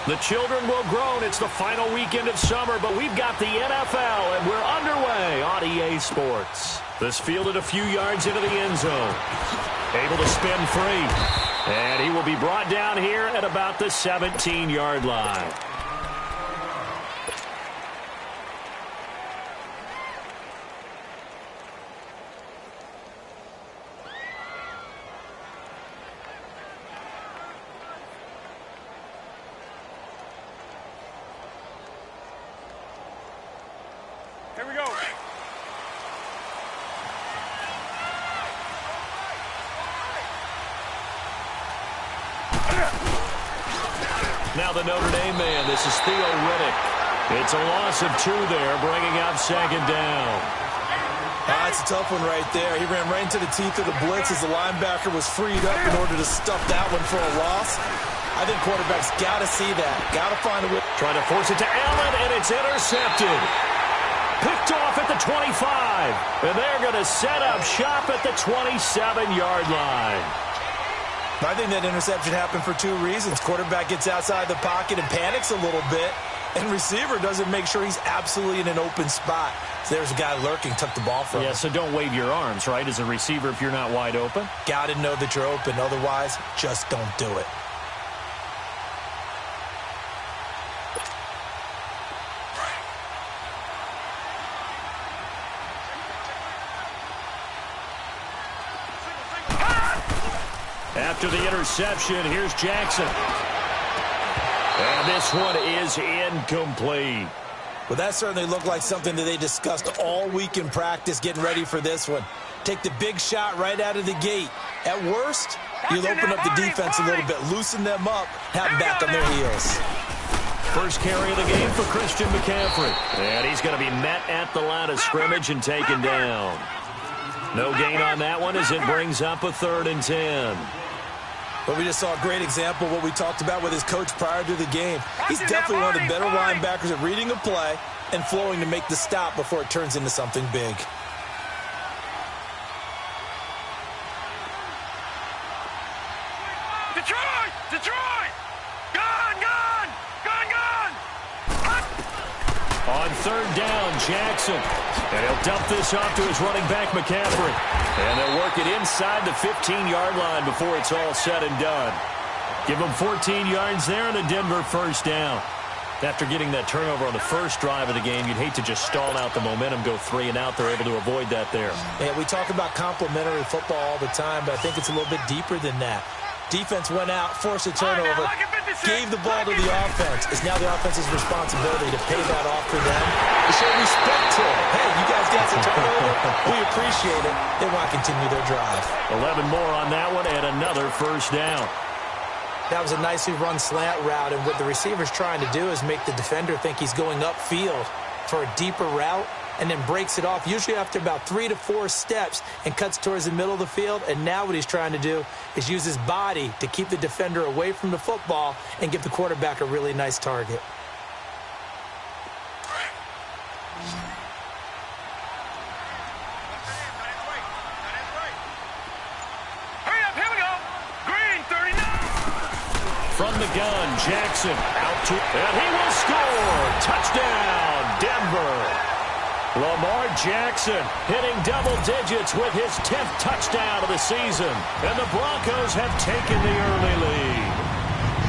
The children will groan. It's the final weekend of summer, but we've got the NFL, and we're underway on EA Sports. This fielded a few yards into the end zone. Able to spin free. And he will be brought down here at about the 17-yard line. Here we go. Now the Notre Dame man, this is Theo Riddick. It's a loss of 2 there, bringing up second down. That's a tough one right there. He ran right into the teeth of the blitz as the linebacker was freed up in order to stuff that one for a loss. I think quarterbacks got to see that. Got to find a way. Trying to force it to Allen, and it's intercepted. Picked off at the 25. And they're going to set up shop at the 27-yard line. I think that interception happened for 2 reasons. Quarterback gets outside the pocket and panics a little bit, and receiver doesn't make sure he's absolutely in an open spot. So there's a guy lurking, took the ball from him. Yeah, so don't wave your arms, right, as a receiver if you're not wide open. Got to know that you're open. Otherwise, just don't do it. After the interception, here's Jackson. And this one is incomplete. Well, that certainly looked like something that they discussed all week in practice getting ready for this one. Take the big shot right out of the gate. At worst, you'll open up the defense a little bit, loosen them up, have them back on their heels. First carry of the game for Christian McCaffrey. And he's going to be met at the line of scrimmage and taken down. No gain on that one as it brings up a 3rd and 10. But we just saw a great example of what we talked about with his coach prior to the game. He's definitely one of the better linebackers at reading a play and flowing to make the stop before it turns into something big. Detroit! Detroit! Gone! Gone! Gone! Gone! On 3rd down, Jackson. And he'll dump this off to his running back, McCaffrey. And they'll work it inside the 15-yard line before it's all said and done. Give them 14 yards there and a Denver first down. After getting that turnover on the first drive of the game, you'd hate to just stall out the momentum, go 3 and out. They're able to avoid that there. Yeah, we talk about complementary football all the time, but I think it's a little bit deeper than that. Defense went out, forced a turnover, gave the ball to the offense. It's now the offense's responsibility to pay that off for them, to show respect to them. Hey, you guys got some turnover. We appreciate it. They want to continue their drive. 11 more on that one and another first down. That was a nicely run slant route, and what the receiver's trying to do is make the defender think he's going upfield for a deeper route, and then breaks it off, usually after about 3 to 4 steps, and cuts towards the middle of the field. And now what he's trying to do is use his body to keep the defender away from the football and give the quarterback a really nice target. Hurry up, here we go. Green, 39. From the gun, Jackson out to, and he will score. Touchdown, Denver. Lamar Jackson hitting double digits with his 10th touchdown of the season. And the Broncos have taken the early lead.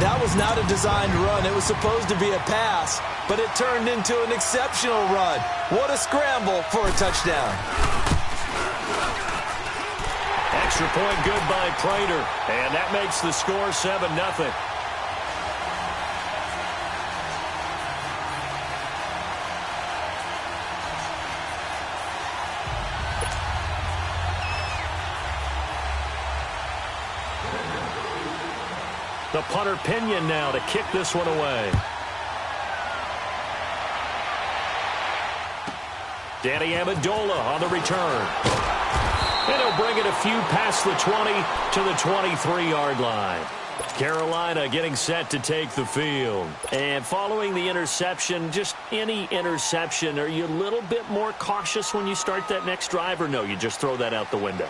That was not a designed run. It was supposed to be a pass, but it turned into an exceptional run. What a scramble for a touchdown. Extra point good by Prater. And that makes the score 7-0. The punter Pinion now to kick this one away. Danny Amendola on the return. And he'll bring it a few past the 20 to the 23-yard line. Carolina getting set to take the field. And following the interception, just any interception, are you a little bit more cautious when you start that next drive, or no, you just throw that out the window?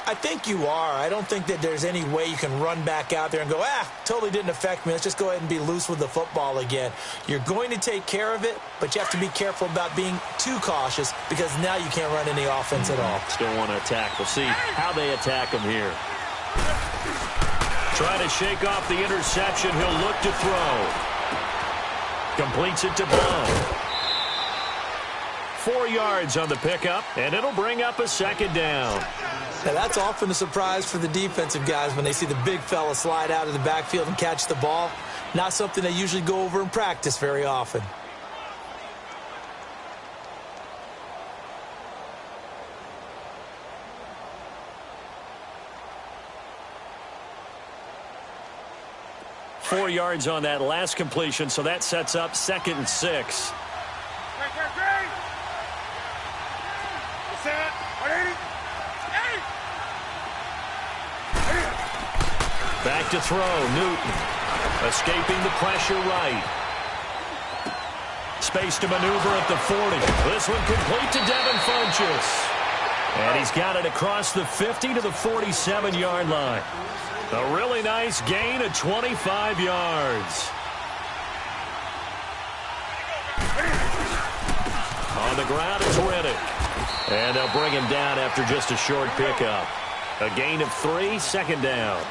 I think you are. I don't think that there's any way you can run back out there and go, totally didn't affect me. Let's just go ahead and be loose with the football again. You're going to take care of it, but you have to be careful about being too cautious because now you can't run any offense at all. Still want to attack. We'll see how they attack him here. Trying to shake off the interception. He'll look to throw. Completes it to Bouta. 4 yards on the pickup, and it'll bring up a second down. Now, that's often a surprise for the defensive guys when they see the big fella slide out of the backfield and catch the ball. Not something they usually go over in practice very often. Four yards on that last completion, so that sets up 2nd and 6. Back to throw, Newton. Escaping the pressure right. Space to maneuver at the 40. This one complete to Devin Funchess. And he's got it across the 50 to the 47-yard line. A really nice gain of 25 yards. On the ground is Riddick. And they'll bring him down after just a short pickup. A gain of 3, 2nd down.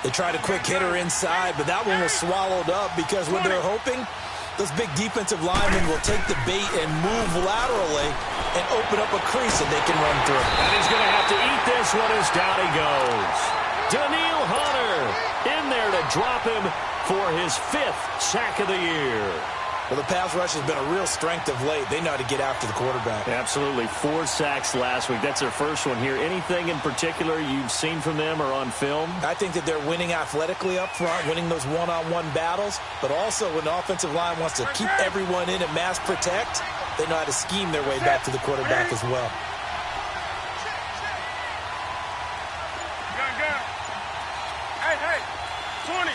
They tried a quick hitter inside, but that one was swallowed up because when they're hoping, those big defensive linemen will take the bait and move laterally and open up a crease that they can run through. And he's going to have to eat this one as down he goes. Daniil Hunter in there to drop him for his 5th sack of the year. Well, the pass rush has been a real strength of late. They know how to get after the quarterback. Absolutely. 4 sacks last week. That's their first one here. Anything in particular you've seen from them or on film? I think that they're winning athletically up front, winning those one-on-one battles, but also when the offensive line wants to keep everyone in and mass protect, they know how to scheme their way back to the quarterback as well. Hey, 20.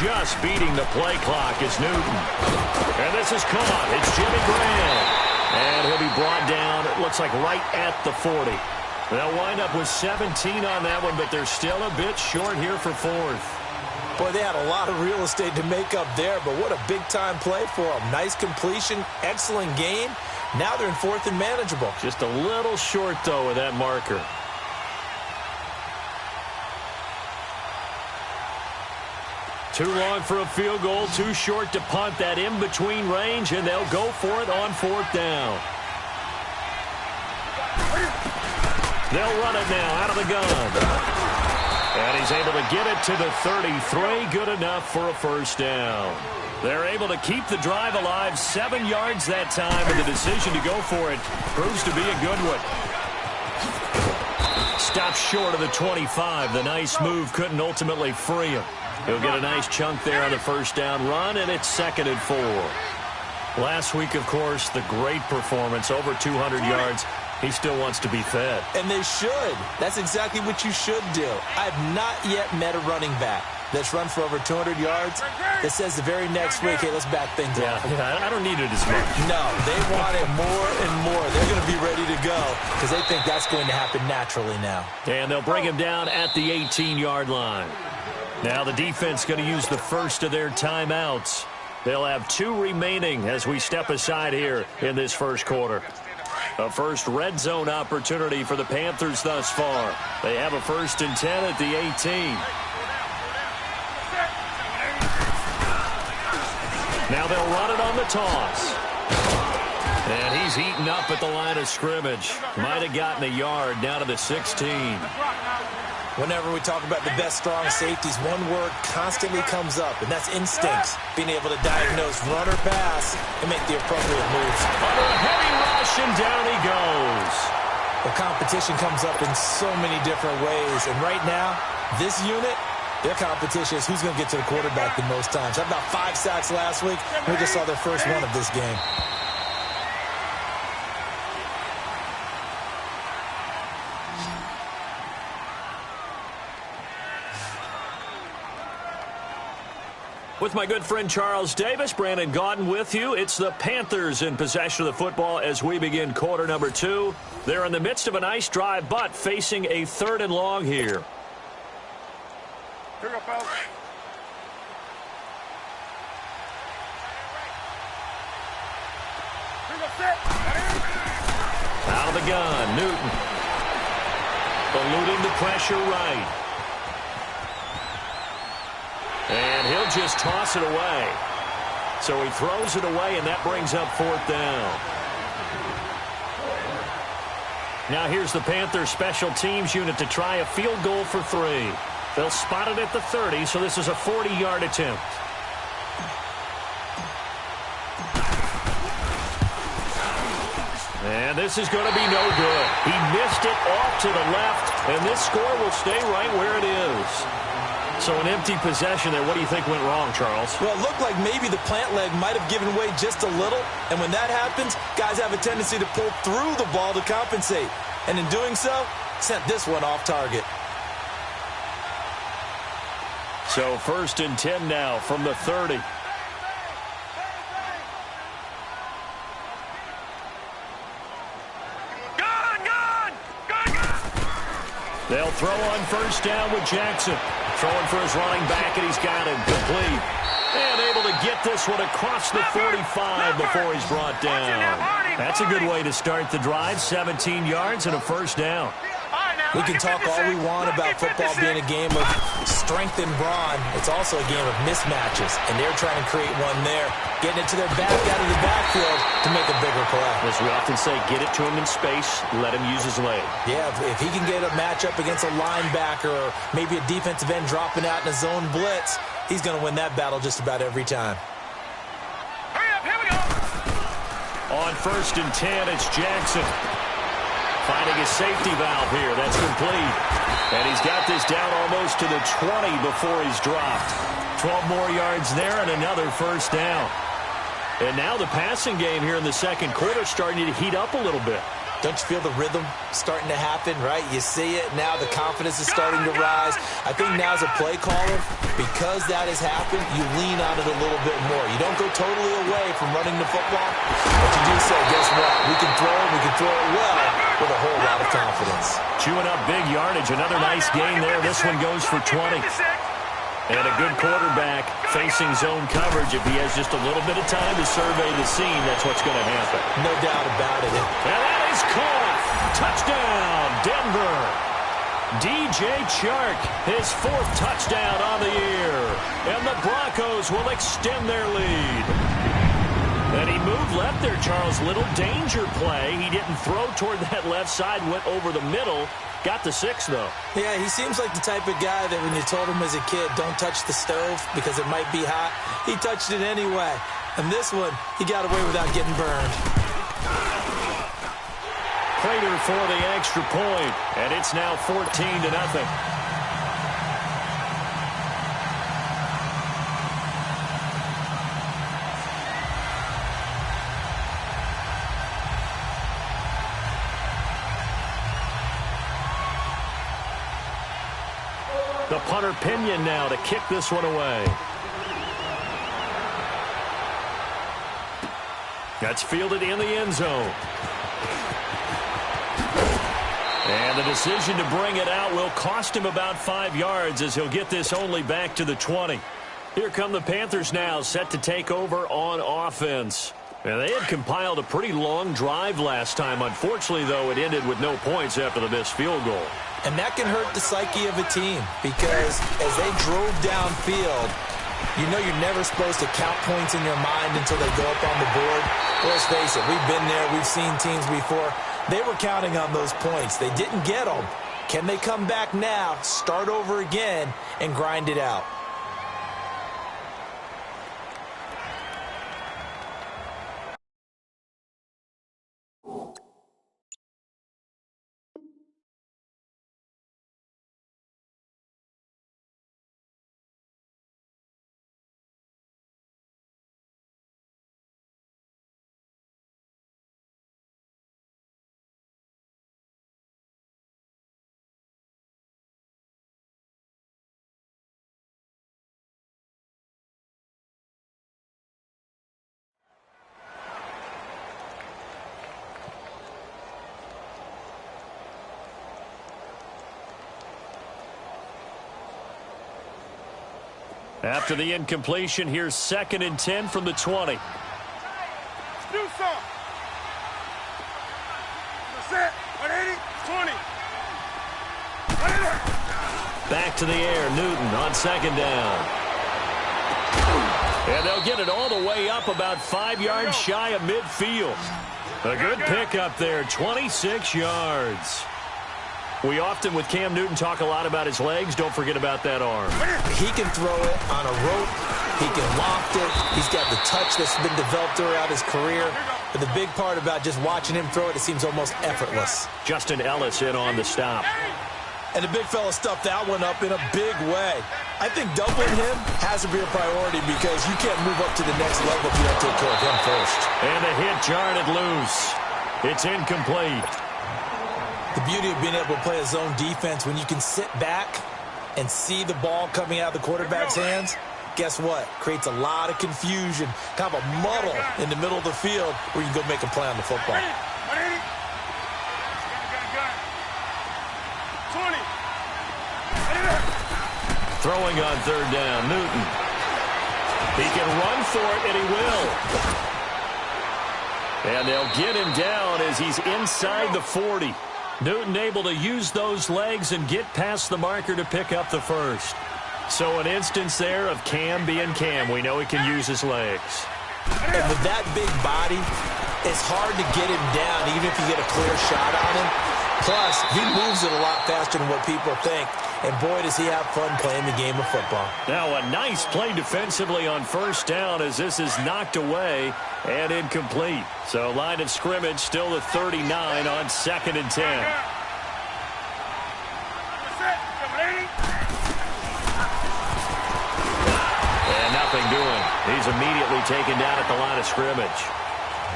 Just beating the play clock is Newton. And this is caught. It's Jimmy Graham. And he'll be brought down, it looks like right at the 40. They'll wind up with 17 on that one, but they're still a bit short here for 4th. Boy, they had a lot of real estate to make up there, but what a big-time play for them. Nice completion, excellent game. Now they're in 4th and manageable. Just a little short, though, with that marker. Too long for a field goal, too short to punt that in-between range, and they'll go for it on 4th down. They'll run it now out of the gun. And he's able to get it to the 33, good enough for a 1st down. They're able to keep the drive alive, 7 yards that time, and the decision to go for it proves to be a good one. Stopped short of the 25. The nice move couldn't ultimately free him. He'll get a nice chunk there on the 1st down run, and it's 2nd and 4. Last week, of course, the great performance, over 200 yards. He still wants to be fed. And they should. That's exactly what you should do. I have not yet met a running back that's run for over 200 yards that says the very next week, hey, let's back things up. Yeah, I don't need it as much. No, they want it more and more. They're going to be ready to go because they think that's going to happen naturally now. And they'll bring him down at the 18-yard line. Now the defense going to use the first of their timeouts. They'll have 2 remaining as we step aside here in this first quarter. A first red zone opportunity for the Panthers thus far. They have a 1st and 10 at the 18. Now they'll run it on the toss. And he's eaten up at the line of scrimmage. Might have gotten a yard down to the 16. Whenever we talk about the best strong safeties, one word constantly comes up, and that's instincts. Being able to diagnose run or pass and make the appropriate moves. Under a heavy rush, and down he goes. The competition comes up in so many different ways, and right now, this unit, their competition is who's going to get to the quarterback the most times. Had about 5 sacks last week. We just saw their first one of this game. With my good friend Charles Davis, Brandon Gaudin with you. It's the Panthers in possession of the football as we begin quarter number 2. They're in the midst of a nice drive, but facing a 3rd and long here. Here we go, fellas. Here we go, set. Out of the gun, Newton. Eluding the pressure right. And he'll just toss it away. So he throws it away, and that brings up 4th down. Now here's the Panthers special teams unit to try a field goal for 3. They'll spot it at the 30, so this is a 40-yard attempt. And this is going to be no good. He missed it off to the left, and this score will stay right where it is. So an empty possession there. What do you think went wrong, Charles? Well, it looked like maybe the plant leg might have given way just a little. And when that happens, guys have a tendency to pull through the ball to compensate. And in doing so, sent this one off target. So 1st and 10 now from the 30. They'll throw on 1st down with Jackson. Throwing for his running back, and he's got him complete. And able to get this one across the 45 before he's brought down. That's a good way to start the drive. 17 yards and a 1st down. We can talk all we want about football being a game of strength and brawn. It's also a game of mismatches, and they're trying to create one there, getting it to their back out of the backfield to make a bigger play. As we often say, get it to him in space, let him use his leg. Yeah, if he can get a matchup against a linebacker or maybe a defensive end dropping out in a zone blitz, he's going to win that battle just about every time. Hurry up, here we go. On 1st and 10, it's Jackson. Finding his safety valve here. That's complete. And he's got this down almost to the 20 before he's dropped. 12 more yards there and another 1st down. And now the passing game here in the 2nd quarter starting to heat up a little bit. Don't you feel the rhythm starting to happen, right? You see it. Now the confidence is starting to rise. I think now as a play caller, because that has happened, you lean on it a little bit more. You don't go totally away from running the football, but you do say, guess what? We can throw it well with a whole lot of confidence. Chewing up big yardage. Another nice gain there. This one goes for 20. And a good quarterback facing zone coverage. If he has just a little bit of time to survey the scene, that's what's going to happen. No doubt about it. And that is caught. Touchdown, Denver. DJ Chark, his 4th touchdown on the year. And the Broncos will extend their lead. And he moved left there, Charles. Little danger play. He didn't throw toward that left side, went over the middle. Got the 6, though. Yeah, he seems like the type of guy that when you told him as a kid, don't touch the stove because it might be hot, he touched it anyway. And this one, he got away without getting burned. Prater for the extra point, and it's now 14-0. The punter Pinion now to kick this one away. That's fielded in the end zone. And the decision to bring it out will cost him about 5 yards as he'll get this only back to the 20. Here come the Panthers now, set to take over on offense. And they had compiled a pretty long drive last time. Unfortunately, though, it ended with no points after the missed field goal. And that can hurt the psyche of a team because as they drove downfield, you know you're never supposed to count points in your mind until they go up on the board. Well, let's face it, we've been there. We've seen teams before. They were counting on those points. They didn't get them. Can they come back now, start over again, and grind it out? After the incompletion, here's 2nd and 10 from the 20. Let's do something. Set. 180. 20. Back to the air. Newton on 2nd down. And they'll get it all the way up about 5 yards shy of midfield. A good pickup there, 26 yards. We often, with Cam Newton, talk a lot about his legs. Don't forget about that arm. He can throw it on a rope. He can loft it. He's got the touch that's been developed throughout his career. But the big part about just watching him throw it, it seems almost effortless. Justin Ellis in on the stop. And the big fella stuffed that one up in a big way. I think doubling him has to be a priority because you can't move up to the next level if you don't take care of him first. And the hit jarred it loose. It's incomplete. The beauty of being able to play a zone defense when you can sit back and see the ball coming out of the quarterback's hands, guess what? Creates a lot of confusion, kind of a muddle in the middle of the field where you can go make a play on the football. 20. Throwing on 3rd down, Newton. He can run for it, and he will. And they'll get him down as he's inside the 40. Newton able to use those legs and get past the marker to pick up the first. So an instance there of Cam being Cam. We know he can use his legs. And with that big body, it's hard to get him down even if you get a clear shot on him. Plus, he moves it a lot faster than what people think. And boy, does he have fun playing the game of football. Now a nice play defensively on 1st down as this is knocked away and incomplete. So line of scrimmage still the 39 on 2nd and 10. And nothing doing. He's immediately taken down at the line of scrimmage.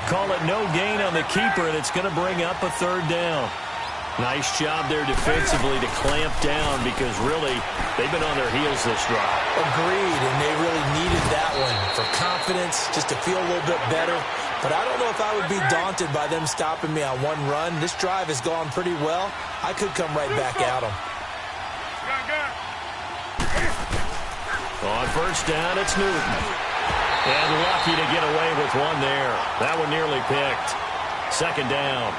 Call it no gain on the keeper, and it's going to bring up a 3rd down. Nice job there defensively to clamp down because really they've been on their heels this drive. Agreed, and they really needed that one for confidence, just to feel a little bit better. But I don't know if I would be daunted by them stopping me on one run. This drive has gone pretty well. I could come right back at them. On 1st down, it's Newton. And lucky to get away with one there. That one nearly picked. 2nd down.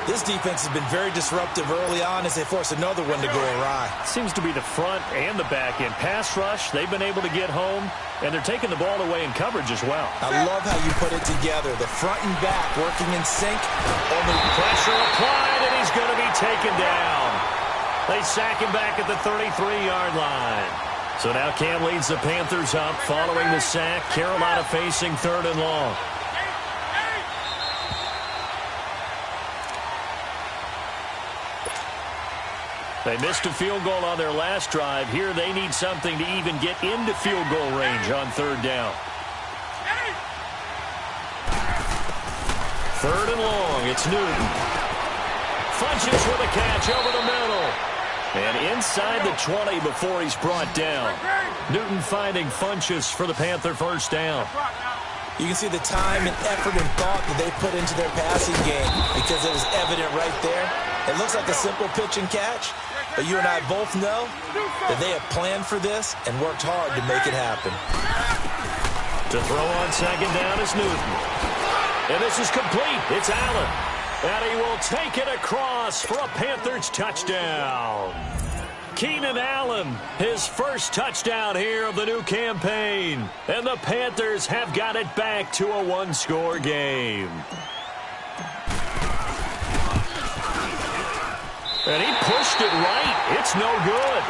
This defense has been very disruptive early on as they force another one to go awry. Seems to be the front and the back end. Pass rush, they've been able to get home, and they're taking the ball away in coverage as well. I love how you put it together. The front and back working in sync. Only pressure applied, and he's going to be taken down. They sack him back at the 33-yard line. So now Cam leads the Panthers up following the sack. Carolina facing 3rd and long. They missed a field goal on their last drive. Here they need something to even get into field goal range on 3rd down. 3rd and long, it's Newton. Funches with a catch over the middle. And inside the 20 before he's brought down. Newton finding Funches for the Panther 1st down. You can see the time and effort and thought that they put into their passing game because it was evident right there. It looks like a simple pitch and catch, but you and I both know that they have planned for this and worked hard to make it happen. To throw on 2nd down is Newton. And this is complete. It's Allen. And he will take it across for a Panthers touchdown. Keenan Allen, his first touchdown here of the new campaign. And the Panthers have got it back to a 1-score game. And he pushed it right. It's no good.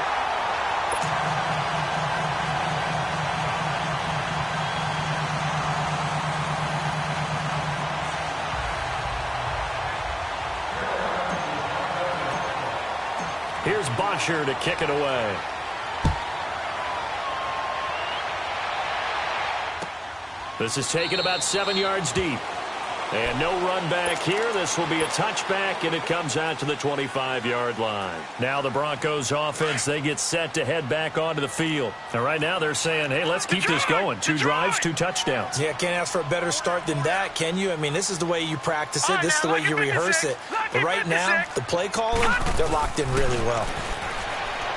Here's Bosher to kick it away. This is taken about 7 yards deep. And no run back here. This will be a touchback, and it comes out to the 25-yard line. Now the Broncos offense, they get set to head back onto the field. And right now they're saying, hey, let's keep this going. 2 drives, 2 touchdowns. Yeah, can't ask for a better start than that, can you? I mean, this is the way you practice it. This is the way you rehearse it. But right now, the play calling, they're locked in really well.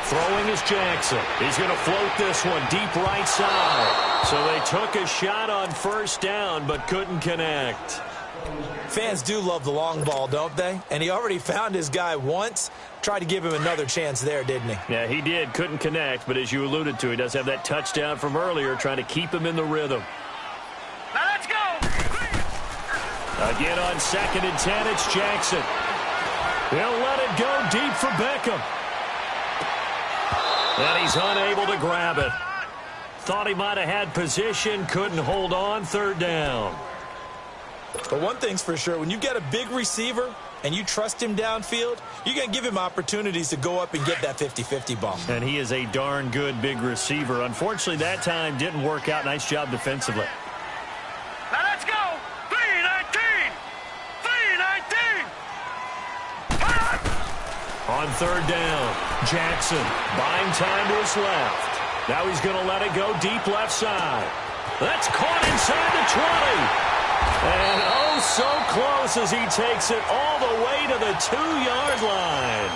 Throwing is Jackson. He's going to float this one deep right side. So they took a shot on first down but couldn't connect. Fans do love the long ball, don't they? And he already found his guy once. Tried to give him another chance there, didn't he? Yeah, he did. Couldn't connect, but as you alluded to, he does have that touchdown from earlier trying to keep him in the rhythm. Now let's go. Again on 2nd and 10, it's Jackson. He'll let it go deep for Beckham. And he's unable to grab it. Thought he might have had position, couldn't hold on, 3rd down. But one thing's for sure, when you get a big receiver and you trust him downfield, you're going to give him opportunities to go up and get that 50-50 ball. And he is a darn good big receiver. Unfortunately, that time didn't work out. Nice job defensively. Now let's go. 3-19. 3-19. On 3rd down, Jackson buying time to his left. Now he's going to let it go deep left side. That's caught inside the 20. And oh, so close as he takes it all the way to the 2-yard line.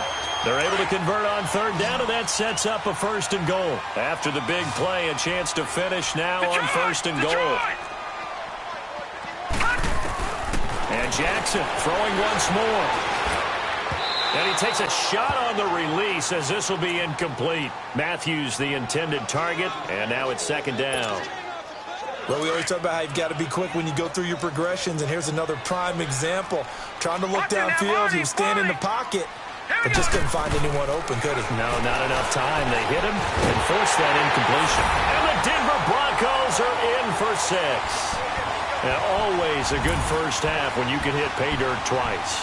They're able to convert on 3rd down, and that sets up a 1st and goal. After the big play, a chance to finish now on 1st and goal. And Jackson throwing once more. And he takes a shot on the release as this will be incomplete. Matthews the intended target, and now it's 2nd down. Well, we always talk about how you've got to be quick when you go through your progressions, and here's another prime example. Trying to look downfield, he was standing in the pocket, but just couldn't find anyone open, could he? No, not enough time. They hit him and forced that incompletion. And the Denver Broncos are in for 6. And always a good first half when you can hit pay dirt twice.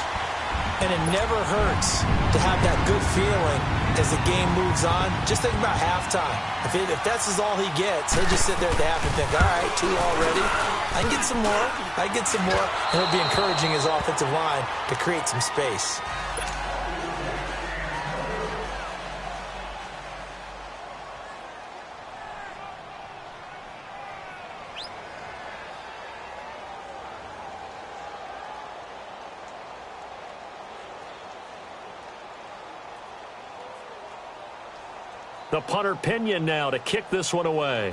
And it never hurts to have that good feeling as the game moves on. Just think about halftime. If that's all he gets, he'll just sit there at the half and think, all right, 2 already. I can get some more. I can get some more. And he'll be encouraging his offensive line to create some space. The punter Pinion now to kick this one away.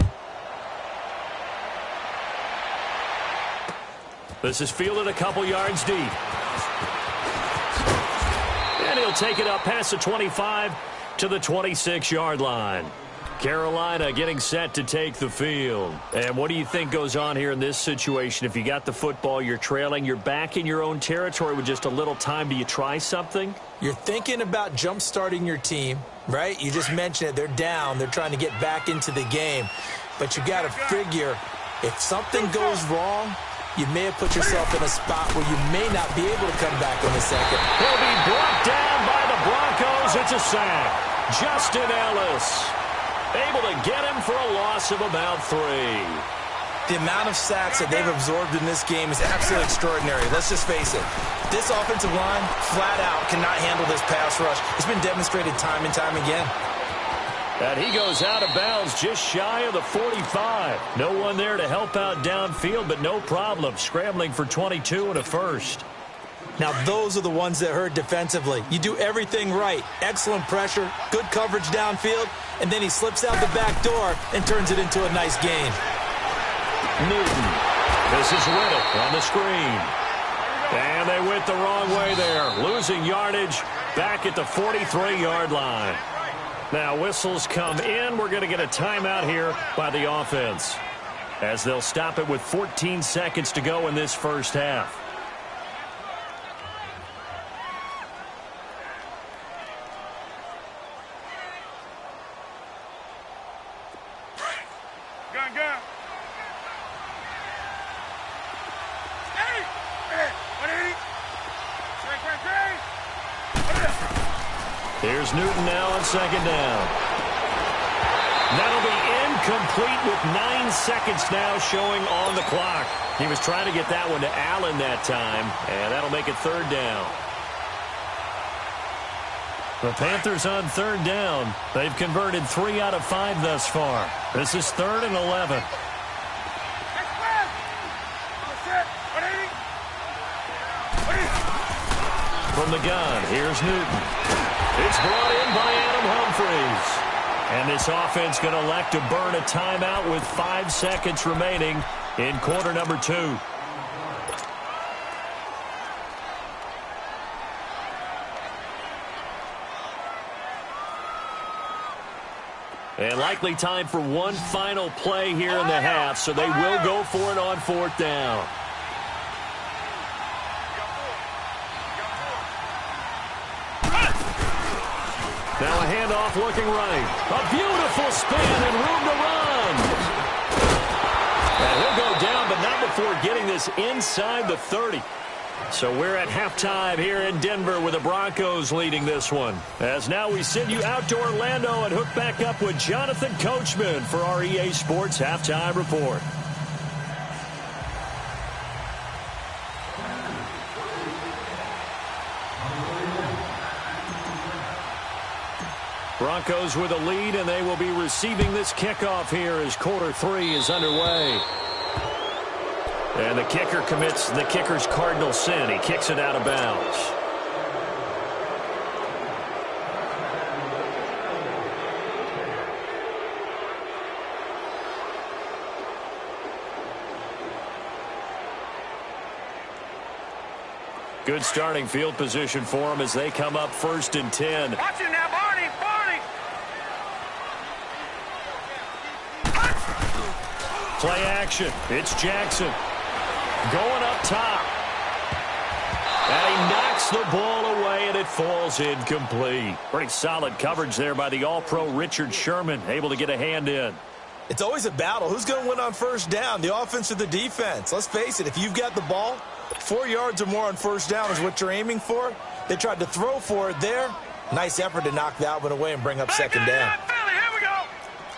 This is fielded a couple yards deep. And he'll take it up past the 25 to the 26-yard line. Carolina getting set to take the field. And what do you think goes on here in this situation? If you got the football, you're trailing, you're back in your own territory with just a little time. Do you try something? You're thinking about jump-starting your team, right? You just mentioned it. They're down. They're trying to get back into the game. But you got to figure if something goes wrong, you may have put yourself in a spot where you may not be able to come back in a second. He'll be brought down by the Broncos. It's a sack. Justin Ellis able to get him for a loss of about 3. The amount of sacks that they've absorbed in this game is absolutely extraordinary. Let's just face it. This offensive line, flat out, cannot handle this pass rush. It's been demonstrated time and time again. And he goes out of bounds just shy of the 45. No one there to help out downfield, but no problem. Scrambling for 22 and a first. Now, those are the ones that hurt defensively. You do everything right. Excellent pressure, good coverage downfield, and then he slips out the back door and turns it into a nice gain. Newton. This is Riddick on the screen. And they went the wrong way there. Losing yardage back at the 43-yard line. Now whistles come in. We're going to get a timeout here by the offense, as they'll stop it with 14 seconds to go in this first half. Gun. Here's Newton now on 2nd down. That'll be incomplete with 9 seconds now showing on the clock. He was trying to get that one to Allen that time, and that'll make it 3rd down. The Panthers on 3rd down. They've converted 3 out of 5 thus far. This is 3rd and 11. From the gun, here's Newton. It's brought in by Adam Humphries. And this offense going to elect to burn a timeout with 5 seconds remaining in quarter number 2. And likely time for one final play here in the half, so they will go for it on 4th down. Now a handoff looking right. A beautiful spin and room to run. And he'll go down, but not before getting this inside the 30. So we're at halftime here in Denver with the Broncos leading this one. As now we send you out to Orlando and hook back up with Jonathan Coachman for our EA Sports Halftime Report. Broncos with a lead, and they will be receiving this kickoff here as quarter 3 is underway. And the kicker commits the kicker's cardinal sin. He kicks it out of bounds. Good starting field position for them as they come up 1st and 10. Watch it now, Barney. Play action. It's Jackson. Going up top. And he knocks the ball away, and it falls incomplete. Pretty solid coverage there by the All-Pro Richard Sherman, able to get a hand in. It's always a battle. Who's going to win on 1st down, the offense or the defense? Let's face it, if you've got the ball, 4 yards or more on 1st down is what you're aiming for. They tried to throw for it there. Nice effort to knock that one away and bring up 2nd down. Philly, here we go.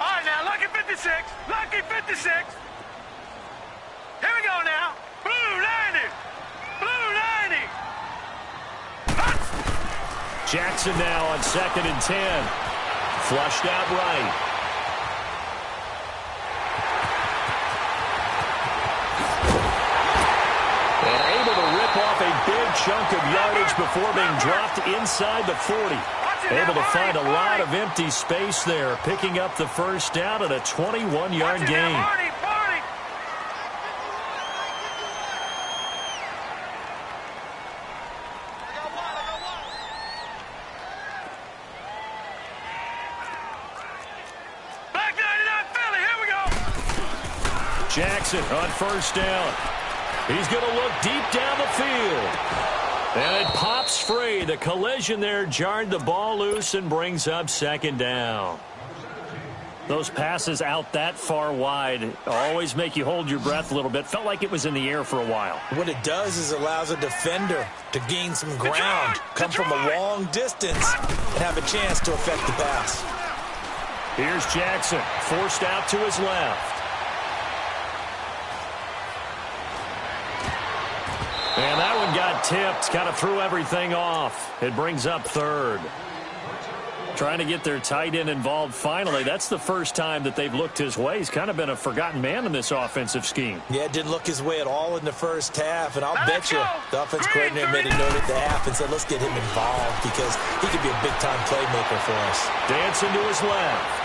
All right, now, lucky 56. Lucky 56. Here we go now. Blue 90. Blue 90. Jackson now on 2nd and 10. Flushed out right. And able to rip off a big chunk of yardage before being dropped inside the 40. Able to find a lot of empty space there, picking up the 1st down at a 21-yard gain. Jackson on 1st down. He's going to look deep down the field. And it pops free. The collision there jarred the ball loose and brings up 2nd down. Those passes out that far wide always make you hold your breath a little bit. Felt like it was in the air for a while. What it does is allows a defender to gain some ground, come from a long distance, and have a chance to affect the pass. Here's Jackson, forced out to his left. And that one got tipped, kind of threw everything off. It brings up 3rd. Trying to get their tight end involved finally. That's the first time that they've looked his way. He's kind of been a forgotten man in this offensive scheme. Yeah, it didn't look his way at all in the 1st half. And I'll bet you the offense coordinator made a note at the half and said, let's get him involved because he could be a big-time playmaker for us. Dancing to his left.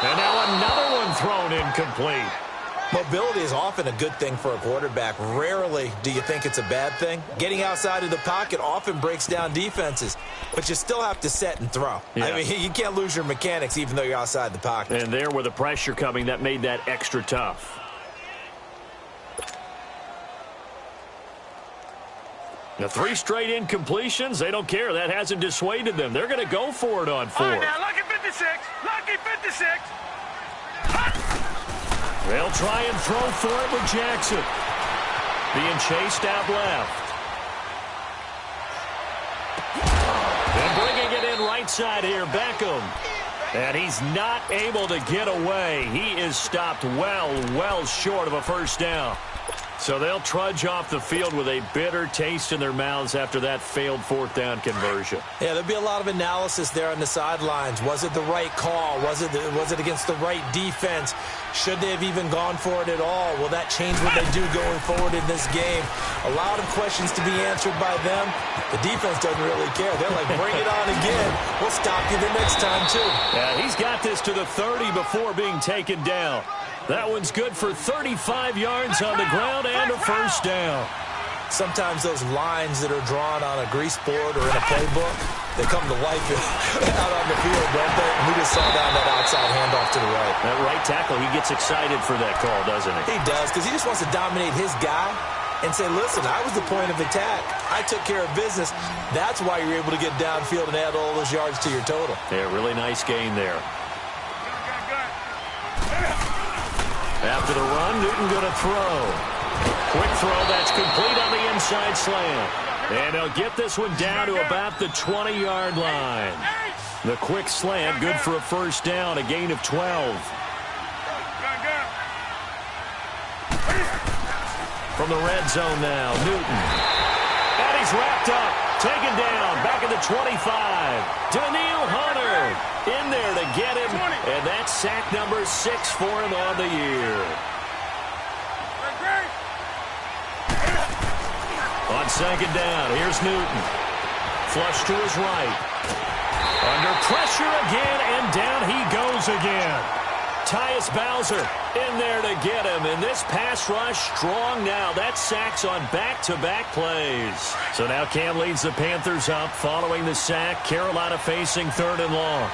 And now another one thrown incomplete. Mobility is often a good thing for a quarterback. Rarely do you think it's a bad thing. Getting outside of the pocket often breaks down defenses, but you still have to set and throw. Yeah. I mean, you can't lose your mechanics even though you're outside the pocket. And there with the pressure coming, that made that extra tough. The 3 straight incompletions, they don't care. That hasn't dissuaded them. They're going to go for it on 4th. All right, now, lucky 56. Lucky 56. They'll try and throw for it with Jackson. Being chased out left. And bringing it in right side here, Beckham. And he's not able to get away. He is stopped well short of a 1st down. So they'll trudge off the field with a bitter taste in their mouths after that failed fourth down conversion. Yeah, there'll be a lot of analysis there on the sidelines. Was it the right call? Was it against the right defense? Should they have even gone for it at all? Will that change what they do going forward in this game? A lot of questions to be answered by them. The defense doesn't really care. They're like, bring it on again. We'll stop you the next time, too. Yeah, he's got this to the 30 before being taken down. That one's good for 35 yards on the ground and a first down. Sometimes those lines that are drawn on a grease board or in a playbook, they come to life out on the field, don't they? And we just saw down that outside handoff to the right. That right tackle, he gets excited for that call, doesn't he? He does, because he just wants to dominate his guy and say, listen, I was the point of attack. I took care of business. That's why you're able to get downfield and add all those yards to your total. Yeah, really nice gain there. After the run, Newton going to throw. Quick throw, that's complete on the inside slant. And they'll get this one down to about the 20-yard line. The quick slant, good for a first down, a gain of 12. From the red zone now, Newton. And he's wrapped up, taken down, back at the 25. Daniil Hunter in there to get him, and that's sack number 6 for him on the year. On second down, here's Newton. Flush to his right. Under pressure again, and down he goes again. Tyus Bowser in there to get him, and this pass rush strong now. That's sacks on back-to-back plays. So now Cam leads the Panthers up following the sack. Carolina facing 3rd and long.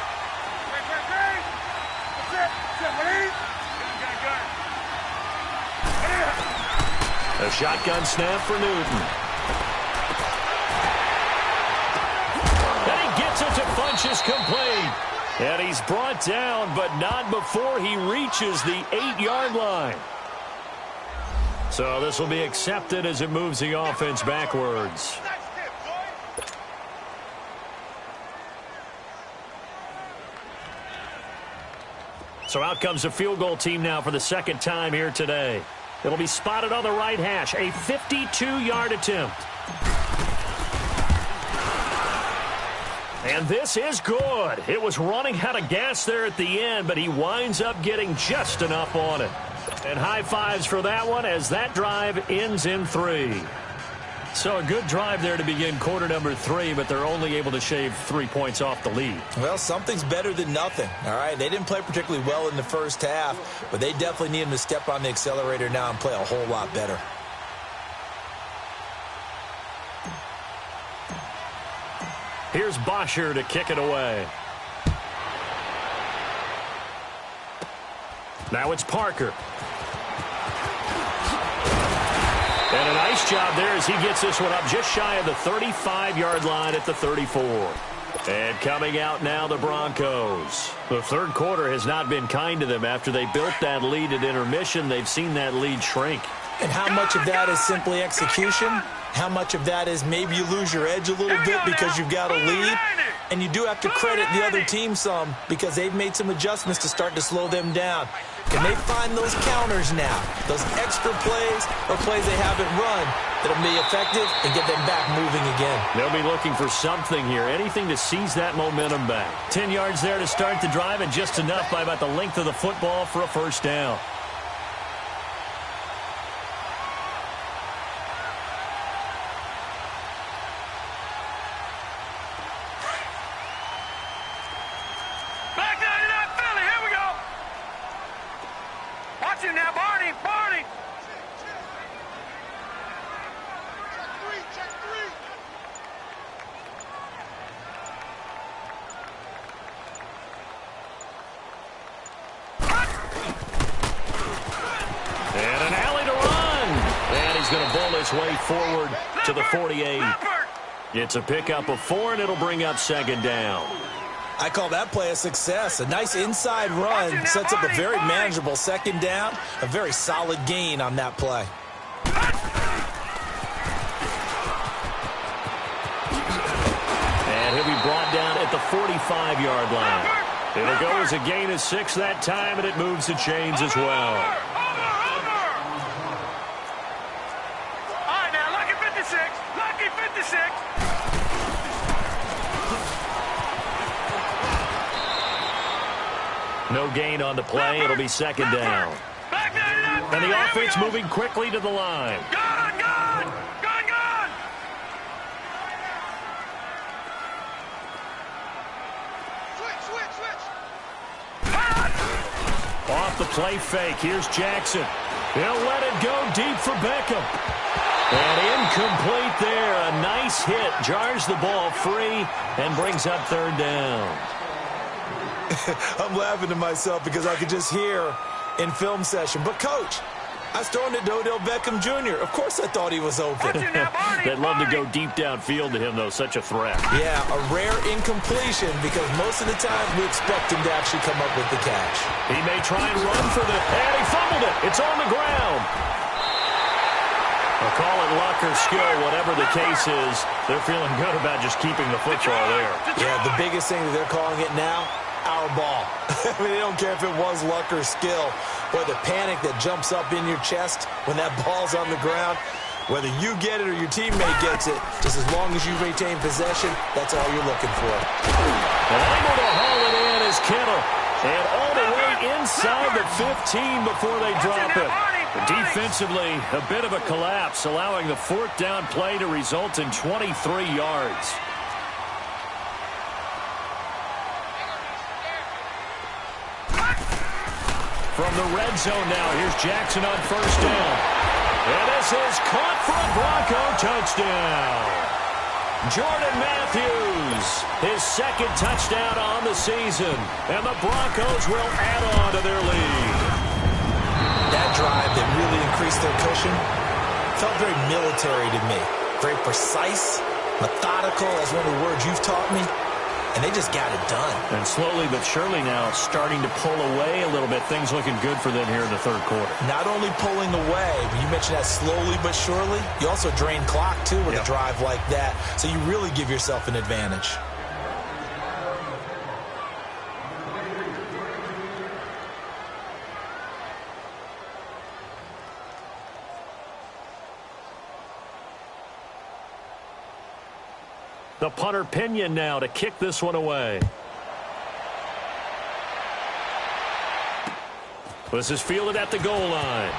A shotgun snap for Newton. And he gets it to Funchess complete. And he's brought down, but not before he reaches the 8-yard line. So this will be accepted as it moves the offense backwards. So out comes the field goal team now for the second time here today. It'll be spotted on the right hash, a 52-yard attempt. And this is good. It was running out of gas there at the end, but he winds up getting just enough on it. And high fives for that one as that drive ends in 3. So a good drive there to begin quarter number 3, but they're only able to shave 3 points off the lead. Well, something's better than nothing, all right? They didn't play particularly well in the first half, but they definitely need them to step on the accelerator now and play a whole lot better. Here's Bosher to kick it away. Now it's Parker. And a nice job there as he gets this one up just shy of the 35-yard line at the 34. And coming out now, the Broncos. The third quarter has not been kind to them. After they built that lead at intermission, they've seen that lead shrink. And how much of that is simply execution? How much of that is maybe you lose your edge a little bit because you've got a lead? And you do have to credit the other team some because they've made some adjustments to start to slow them down. Can they find those counters now, those extra plays or plays they haven't run that'll be effective and get them back moving again? They'll be looking for something here, anything to seize that momentum back. 10 yards there to start the drive and just enough by about the length of the football for a first down. Way forward to the 48. It's a pickup of 4, and it'll bring up second down. I call that play a success. A nice inside run sets up a very manageable second down. A very solid gain on that play. And he'll be brought down at the 45-yard line. It'll go as a gain of 6 that time, and it moves the chains as well. No gain on the play. It'll be second down. And the offense moving quickly to the line. Gone! Switch! Off the play fake. Here's Jackson. He'll let it go deep for Beckham. And incomplete there. A nice hit. Jars the ball free and brings up third down. I'm laughing to myself because I could just hear in film session. But, Coach, I was throwing to Odell Beckham Jr. Of course I thought he was open. They'd love to go deep downfield to him, though. Such a threat. Yeah, a rare incompletion because most of the time we expect him to actually come up with the catch. He may try and run for the... And he fumbled it. It's on the ground. I'll call it luck or skill, whatever the case is. They're feeling good about just keeping the football there. Yeah, the biggest thing that they're calling it now, our ball. I mean, they don't care if it was luck or skill, or the panic that jumps up in your chest when that ball's on the ground. Whether you get it or your teammate gets it, just as long as you retain possession, that's all you're looking for. And able to haul it in is Kittle. And all the way inside the 15 before they drop it. Defensively, a bit of a collapse, allowing the fourth down play to result in 23 yards. From the red zone now, here's Jackson on first down. And this is caught for a Bronco touchdown. Jordan Matthews, his second touchdown on the season. And the Broncos will add on to their lead. That drive that really increased their cushion felt very military to me. Very precise, methodical, that's one of the words you've taught me. And they just got it done. And slowly but surely now starting to pull away a little bit. Things looking good for them here in the third quarter. Not only pulling away, but you mentioned that slowly but surely. You also drain clock, too, with a drive like that. So you really give yourself an advantage. The punter Pinion now to kick this one away. This is fielded at the goal line.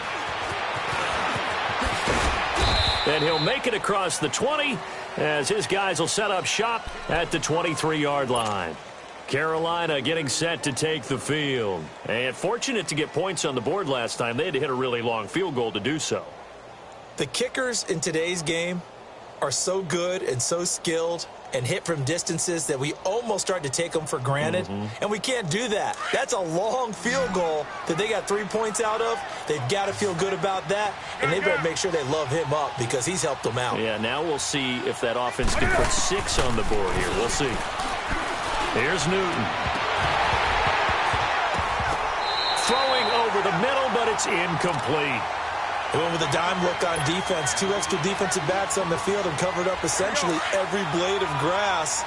And he'll make it across the 20 as his guys will set up shop at the 23-yard line. Carolina getting set to take the field. And fortunate to get points on the board last time. They had to hit a really long field goal to do so. The kickers in today's game are so good and so skilled and hit from distances that we almost start to take them for granted. And we can't do that. That's a long field goal that they got 3 points out of. They've got to feel good about that, and they better make sure they love him up because he's helped them out. Yeah, now we'll see if that offense can put 6 on the board here. We'll see. Here's Newton. Throwing over the middle, but it's incomplete. They went with a dime look on defense. 2 extra defensive backs on the field and covered up essentially every blade of grass.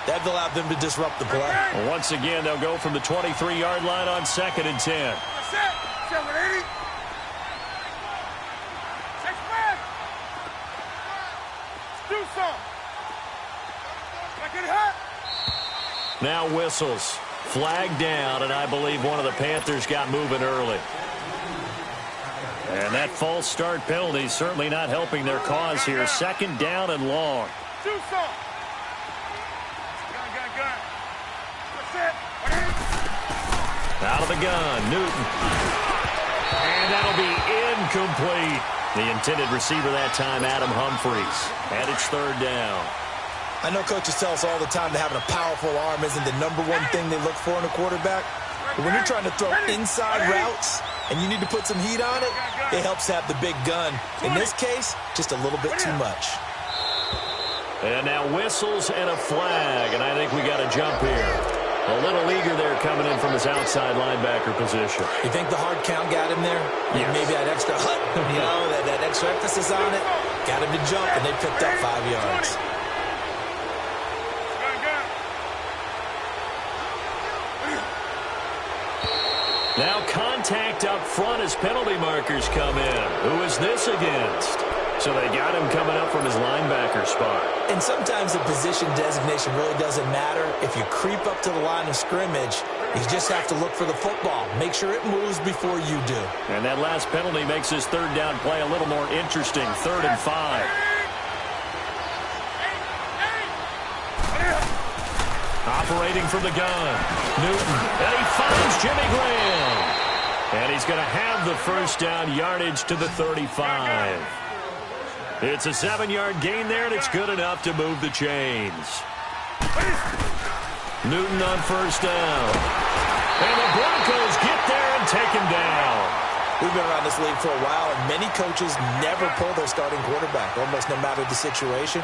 That allowed them to disrupt the play. Well, once again, they'll go from the 23-yard line on 2nd and 10. Now whistles. Flag down, and I believe one of the Panthers got moving early. And that false start penalty certainly not helping their cause here. 2nd down and long. Out of the gun, Newton. And that'll be incomplete. The intended receiver that time, Adam Humphries. And it's 3rd down. I know coaches tell us all the time that having a powerful arm isn't the #1 thing they look for in a quarterback. But when you're trying to throw inside routes and you need to put some heat on it, it helps have the big gun. In this case, just a little bit too much. And now whistles and a flag, and I think we got a jump here. A little eager there coming in from his outside linebacker position. You think the hard count got him there? Yes. Maybe that extra that extra emphasis on it got him to jump, and they picked up 5 yards. Now contact up front as penalty markers come in. Who is this against? So they got him coming up from his linebacker spot. And sometimes the position designation really doesn't matter. If you creep up to the line of scrimmage, you just have to look for the football. Make sure it moves before you do. And that last penalty makes his third down play a little more interesting. 3rd and 5. Operating from the gun, Newton, and he finds Jimmy Graham. And he's going to have the first down, yardage to the 35. It's a 7-yard gain there, and it's good enough to move the chains. Newton on first down. And the Broncos get there and take him down. We've been around this league for a while, and many coaches never pull their starting quarterback, almost no matter the situation.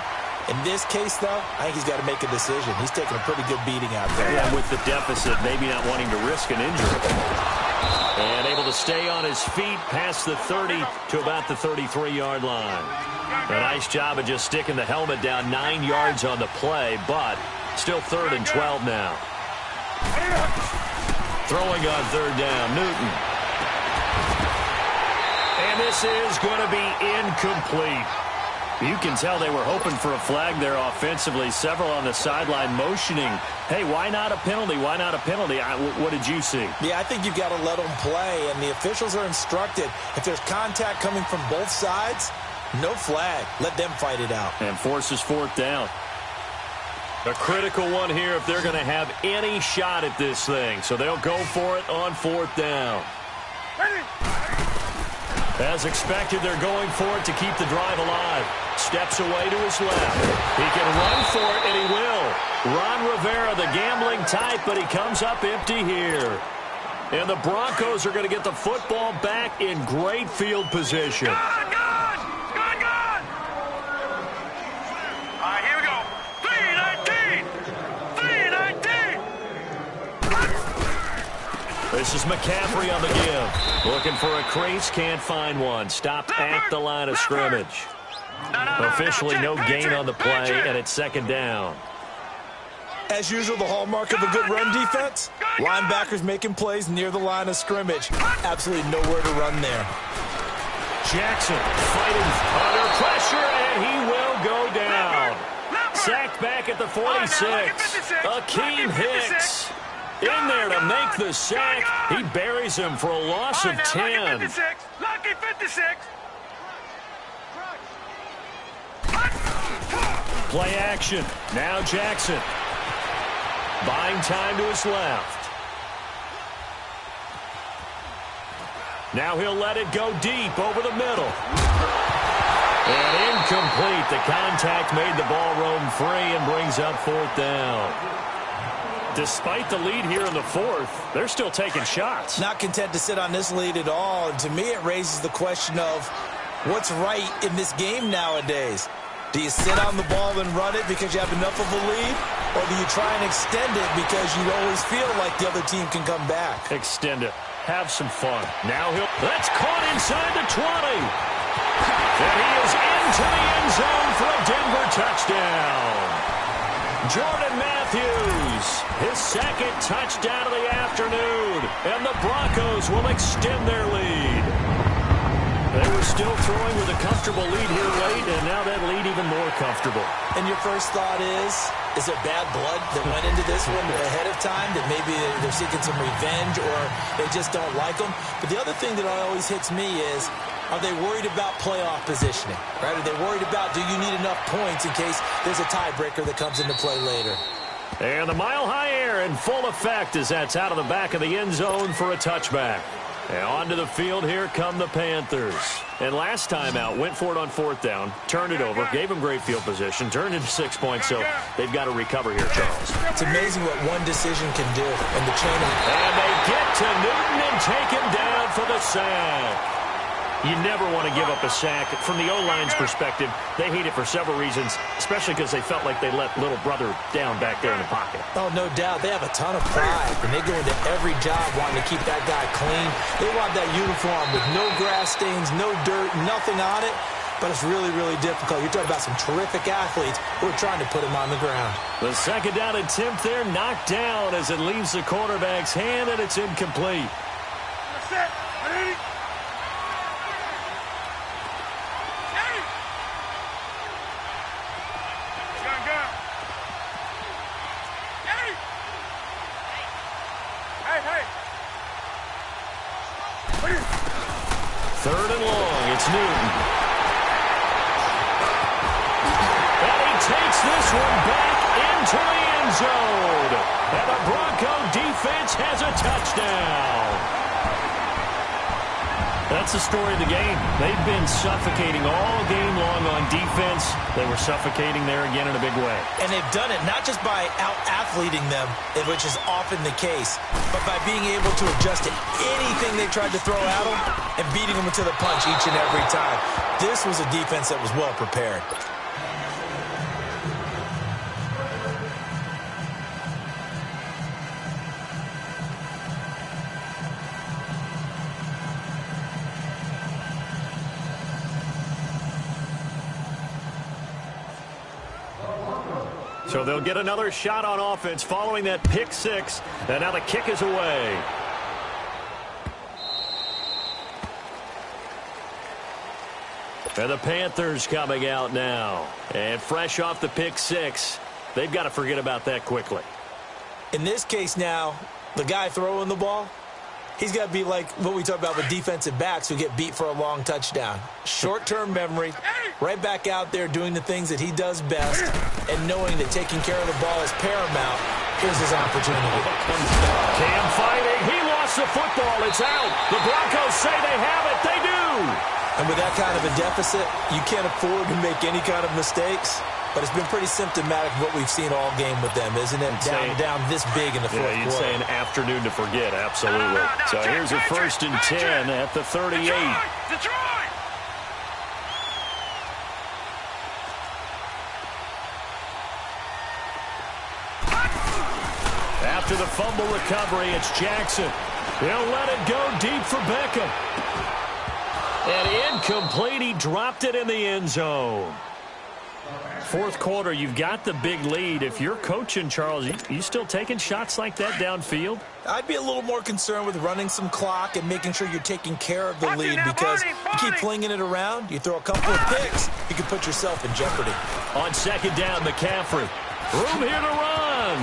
In this case, though, I think he's got to make a decision. He's taking a pretty good beating out there. Yeah, with the deficit, maybe not wanting to risk an injury. And able to stay on his feet past the 30 to about the 33-yard line. A nice job of just sticking the helmet down 9 yards on the play, but still 3rd and 12 now. Throwing on 3rd down, Newton. And this is going to be incomplete. You can tell they were hoping for a flag there offensively. Several on the sideline motioning, hey, why not a penalty? Why not a penalty? What did you see? Yeah, I think you've got to let them play, and the officials are instructed. If there's contact coming from both sides, no flag. Let them fight it out. And forces 4th down. A critical one here if they're going to have any shot at this thing. So they'll go for it on 4th down. As expected, they're going for it to keep the drive alive. Steps away to his left. He can run for it, and he will. Ron Rivera, the gambling type, but he comes up empty here. And the Broncos are going to get the football back in great field position. Good! All right, here we go. 3-19. This is McCaffrey on the give. Looking for a crease, can't find one. Stopped at the line of scrimmage. Officially no gain on the play, and it's 2nd down. As usual, the hallmark of a good run defense, linebackers making plays near the line of scrimmage. Absolutely nowhere to run there. Jackson fighting under pressure, and he will go down. Sacked back at the 46. Akeem Hicks in there to make the sack. He buries him for a loss of 10. Lucky 56. Play action. Now Jackson. Buying time to his left. Now he'll let it go deep over the middle. And incomplete. The contact made the ball roam free and brings up 4th down. Despite the lead here in the 4th, they're still taking shots. Not content to sit on this lead at all. And to me, it raises the question of what's right in this game nowadays. Do you sit on the ball and run it because you have enough of a lead? Or do you try and extend it because you always feel like the other team can come back? Extend it. Have some fun. Now that's caught inside the 20. And he is into the end zone for a Denver touchdown. Jordan Matthews, his 2nd touchdown of the afternoon. And the Broncos will extend their lead. They were still throwing with a comfortable lead here late, and now that lead even more comfortable. And your first thought is there bad blood that went into this one ahead of time, that maybe they're seeking some revenge or they just don't like them? But the other thing that always hits me is, are they worried about playoff positioning? Right? Are they worried about, do you need enough points in case there's a tiebreaker that comes into play later? And the mile-high air in full effect as that's out of the back of the end zone for a touchback. And onto the field, here come the Panthers. And last time out, went for it on 4th down, turned it over, gave them great field position, turned into 6 points, so they've got to recover here, Charles. It's amazing what one decision can do in the chain of... And they get to Newton and take him down for the sack. You never want to give up a sack. From the O-line's perspective, they hate it for several reasons, especially because they felt like they let little brother down back there in the pocket. Oh, no doubt. They have a ton of pride, and they go into every job wanting to keep that guy clean. They want that uniform with no grass stains, no dirt, nothing on it. But it's really, really difficult. You're talking about some terrific athletes who are trying to put him on the ground. The 2nd down attempt there knocked down as it leaves the quarterback's hand, and it's incomplete. Third and long. It's Newton. And he takes this one back into the end zone. And the Bronco defense has a touchdown. That's the story of the game. They've been suffocating all game long on defense. They were suffocating there again in a big way. And they've done it not just by out-athleting them, which is often the case, but by being able to adjust to anything they tried to throw at them and beating them to the punch each and every time. This was a defense that was well prepared. So they'll get another shot on offense following that pick six. And now the kick is away. And the Panthers coming out now. And fresh off the pick six, they've got to forget about that quickly. In this case now, the guy throwing the ball, he's got to be like what we talk about with defensive backs who get beat for a long touchdown. Short-term memory, right back out there doing the things that he does best, and knowing that taking care of the ball is paramount. Here's his opportunity. Cam fighting. He lost the football. It's out. The Broncos say they have it. They do. And with that kind of a deficit, you can't afford to make any kind of mistakes. But it's been pretty symptomatic of what we've seen all game with them, isn't it? Down this big in the fourth quarter. You'd say an afternoon to forget, absolutely. So here's a 1st and 10 at the 38. Detroit! After the fumble recovery, it's Jackson. He'll let it go deep for Beckham. And incomplete. He dropped it in the end zone. Fourth quarter, you've got the big lead. If you're coaching, Charles, you still taking shots like that downfield? I'd be a little more concerned with running some clock and making sure you're taking care of the lead, because you keep flinging it around, you throw a couple of picks, you can put yourself in jeopardy. On second down, McCaffrey. Room here to run.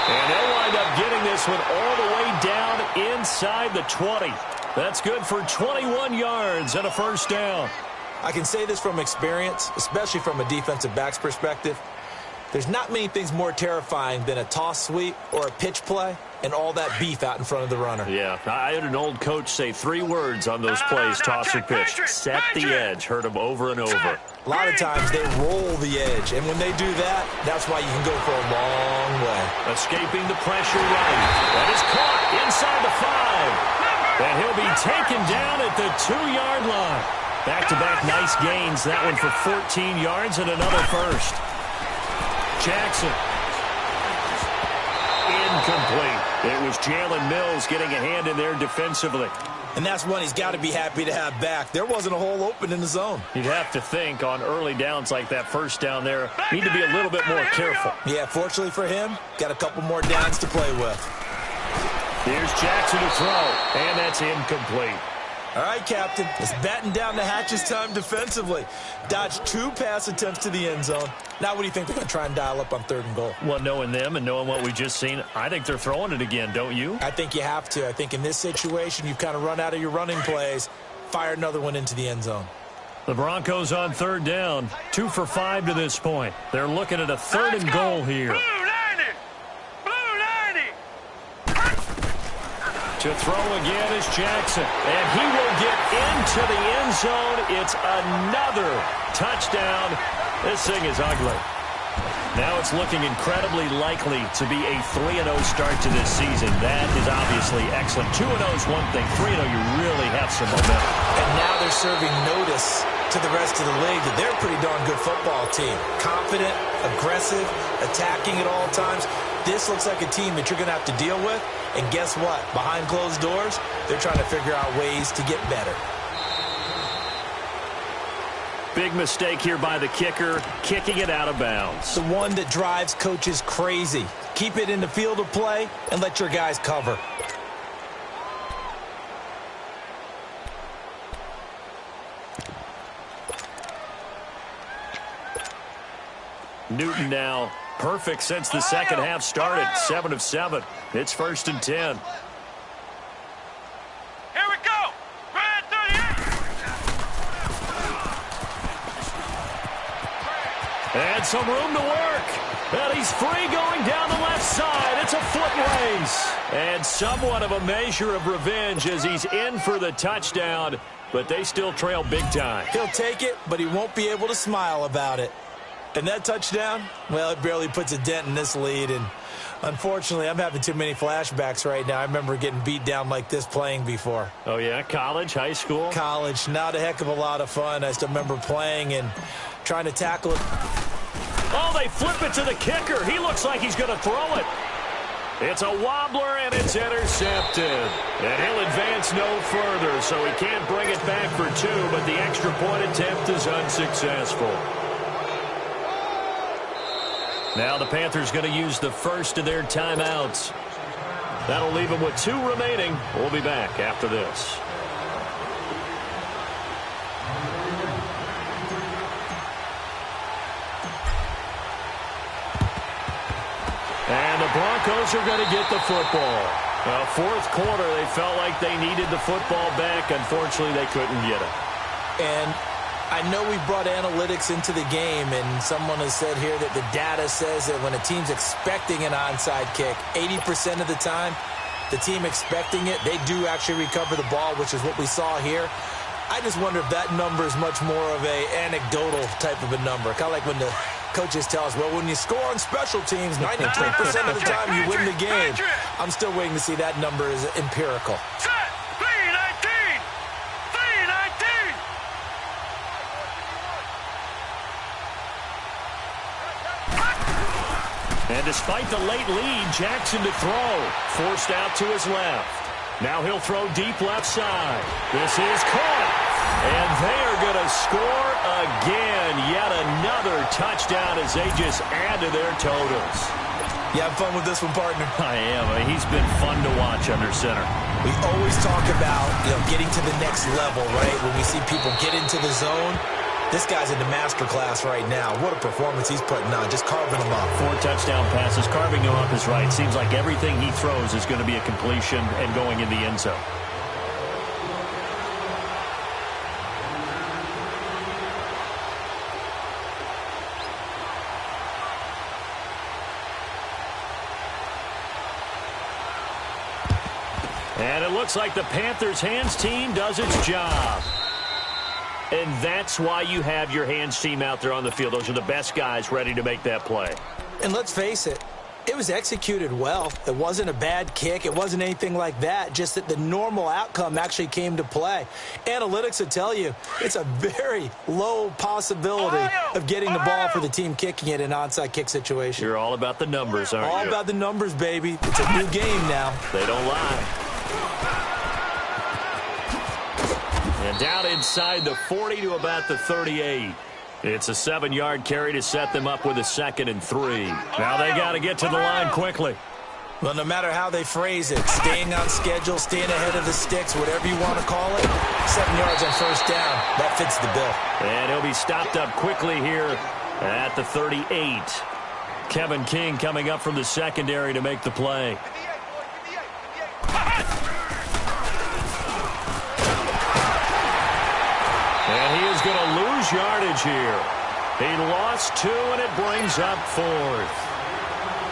And they'll wind up getting this one all the way down inside the 20. That's good for 21 yards and a first down. I can say this from experience, especially from a defensive back's perspective. There's not many things more terrifying than a toss sweep or a pitch play and all that beef out in front of the runner. Yeah, I had an old coach say 3 words on those plays, toss or pitch. Set the edge. Heard him over and over. A lot of times they roll the edge, and when they do that, that's why you can go for a long way. Escaping the pressure right. That is caught inside the 5. And he'll be taken down at the 2-yard line. Back-to-back nice gains. That one for 14 yards and another first. Jackson. Incomplete. It was Jalen Mills getting a hand in there defensively. And that's one he's got to be happy to have back. There wasn't a hole open in the zone. You'd have to think on early downs like that first down there, need to be a little bit more careful. Yeah, fortunately for him, got a couple more downs to play with. Here's Jackson to throw, and that's incomplete. All right, Captain, it's batten down the hatches time defensively. Dodged 2 pass attempts to the end zone. Now what do you think they're going to try and dial up on 3rd and goal? Well, knowing them and knowing what we just seen, I think they're throwing it again, don't you? I think you have to. I think in this situation, you've kind of run out of your running plays. Fire another one into the end zone. The Broncos on 3rd down. 2 for 5 to this point. They're looking at a 3rd and goal here. To throw again is Jackson. And he will get into the end zone. It's another touchdown. This thing is ugly. Now it's looking incredibly likely to be a 3-0 start to this season. That is obviously excellent. 2-0 is one thing. 3-0, you really have some momentum. And now they're serving notice to the rest of the league that they're a pretty darn good football team. Confident, aggressive, attacking at all times. This looks like a team that you're going to have to deal with. And guess what? Behind closed doors, they're trying to figure out ways to get better. Big mistake here by the kicker, kicking it out of bounds. The one that drives coaches crazy. Keep it in the field of play and let your guys cover. Newton now. Perfect since the second half started. 7 of 7. It's 1st and 10. Here we go. Panthers! with some room to work. And he's free going down the left side. It's a foot race. And somewhat of a measure of revenge as he's in for the touchdown. But they still trail big time. He'll take it, but he won't be able to smile about it. And that touchdown, well, it barely puts a dent in this lead. And unfortunately, I'm having too many flashbacks right now. I remember getting beat down like this playing before. Oh, yeah? College, high school? College. Not a heck of a lot of fun. I still remember playing and trying to tackle it. Oh, they flip it to the kicker. He looks like he's going to throw it. It's a wobbler, and it's intercepted. And he'll advance no further, so he can't bring it back for two, but the extra point attempt is unsuccessful. Now the Panthers going to use the first of their timeouts. That'll leave them with two remaining. We'll be back after this. And the Broncos are going to get the football. Well, fourth quarter, they felt like they needed the football back. Unfortunately, they couldn't get it. And I know we brought analytics into the game, and someone has said here that the data says that when a team's expecting an onside kick, 80% of the time, the team expecting it, they do actually recover the ball, which is what we saw here. I just wonder if that number is much more of a anecdotal type of a number. Kind of like when the coaches tell us, well, when you score on special teams, 93% of the time you win the game. I'm still waiting to see that number is empirical. Set. 319. 319. And despite the late lead, Jackson to throw. Forced out to his left. Now he'll throw deep left side. This is caught. And they are going to score again. Yet another touchdown as they just add to their totals. You have fun with this one, partner? I am. He's been fun to watch under center. We always talk about, getting to the next level, right? When we see people get into the zone. This guy's in the master class right now. What a performance he's putting on, just carving them up. 4 touchdown passes. Carving them up is right. Seems like everything he throws is going to be a completion and going in the end zone. And it looks like the Panthers' hands team does its job. And that's why you have your hands team out there on the field. Those are the best guys ready to make that play. And let's face it, it was executed well. It wasn't a bad kick. It wasn't anything like that. Just that the normal outcome actually came to play. Analytics will tell you it's a very low possibility of getting the ball for the team kicking it in an onside kick situation. You're all about the numbers, aren't you? All about the numbers, baby. It's a new game now. They don't lie. And down inside the 40 to about the 38. It's a 7-yard carry to set them up with a 2nd and 3. Now they got to get to the line quickly. Well, no matter how they phrase it, staying on schedule, staying ahead of the sticks, whatever you want to call it, 7 yards on first down, that fits the bill. And he'll be stopped up quickly here at the 38. Kevin King coming up from the secondary to make the play. And he is going to lose yardage here. He lost 2, and it brings up 4th.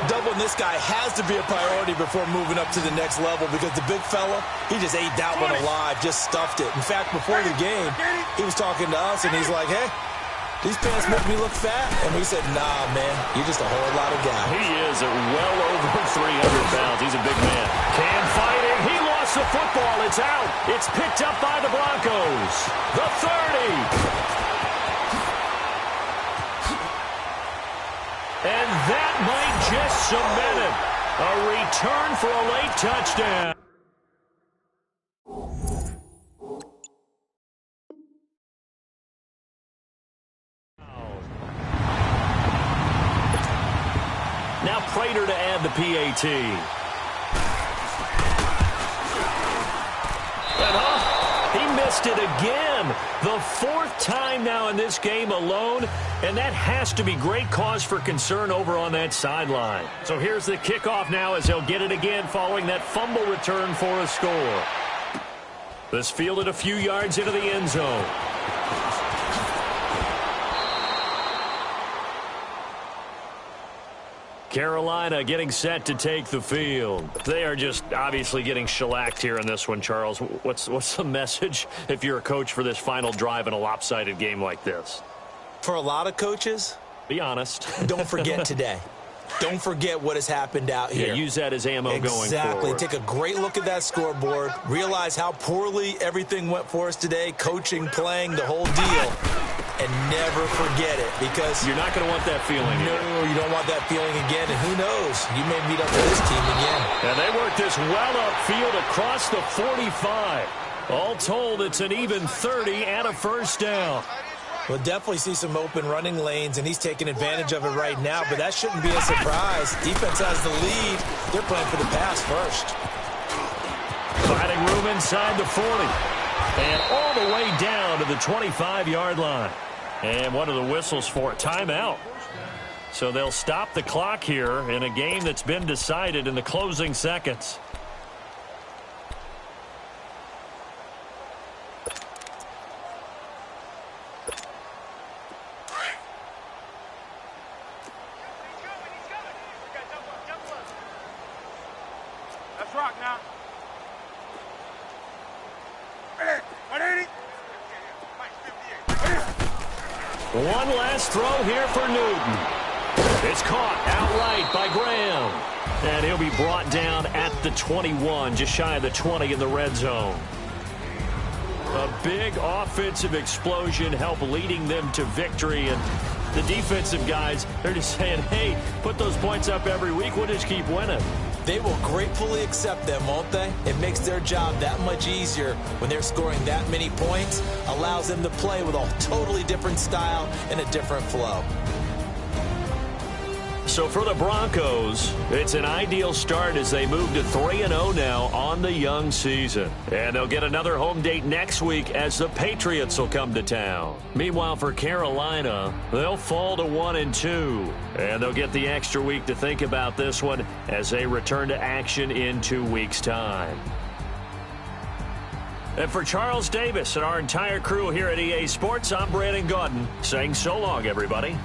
Doubling this guy has to be a priority before moving up to the next level because the big fella, he just ate that one alive, just stuffed it. In fact, before the game, he was talking to us, and he's like, hey, these pants make me look fat. And we said, nah, man, you're just a whole lot of guy. He is at well over 300 pounds. He's a big man. Cam fighting. He lost the football. It's out. It's picked up by the Broncos. The 30. And that might just cement it. A return for a late touchdown. Now Prater to add the PAT. And he missed it again. The 4th time now in this game alone. And that has to be great cause for concern over on that sideline. So here's the kickoff now as they'll get it again following that fumble return for a score. This fielded a few yards into the end zone. Carolina getting set to take the field. They are just obviously getting shellacked here in this one, Charles. What's the message if you're a coach for this final drive in a lopsided game like this? For a lot of coaches, be honest. Don't forget today. Don't forget what has happened out here. Yeah, use that as ammo going forward. Exactly. Take a great look at that scoreboard. Realize how poorly everything went for us today. Coaching, playing, the whole deal. And never forget it, because you're not going to want that feeling. No, you don't want that feeling again. And who knows? You may meet up with this team again. And they work this well upfield across the 45. All told, it's an even 30 and a first down. We'll definitely see some open running lanes, and he's taking advantage of it right now, but that shouldn't be a surprise. Defense has the lead. They're playing for the pass first. Finding room inside the 40. And all the way down to the 25-yard line. And what are the whistles for? Timeout. So they'll stop the clock here in a game that's been decided in the closing seconds. Let's rock now. One last throw here for Newton. It's caught outright by Graham. And he'll be brought down at the 21, just shy of the 20 in the red zone. A big offensive explosion helped leading them to victory. And the defensive guys, they're just saying, hey, put those points up every week. We'll just keep winning. They will gratefully accept them, won't they? It makes their job that much easier when they're scoring that many points. Allows them to play with a totally different style and a different flow. So for the Broncos, it's an ideal start as they move to 3-0 now on the young season. And they'll get another home date next week as the Patriots will come to town. Meanwhile, for Carolina, they'll fall to 1-2. And they'll get the extra week to think about this one as they return to action in 2 weeks' time. And for Charles Davis and our entire crew here at EA Sports, I'm Brandon Gaudin saying so long, everybody.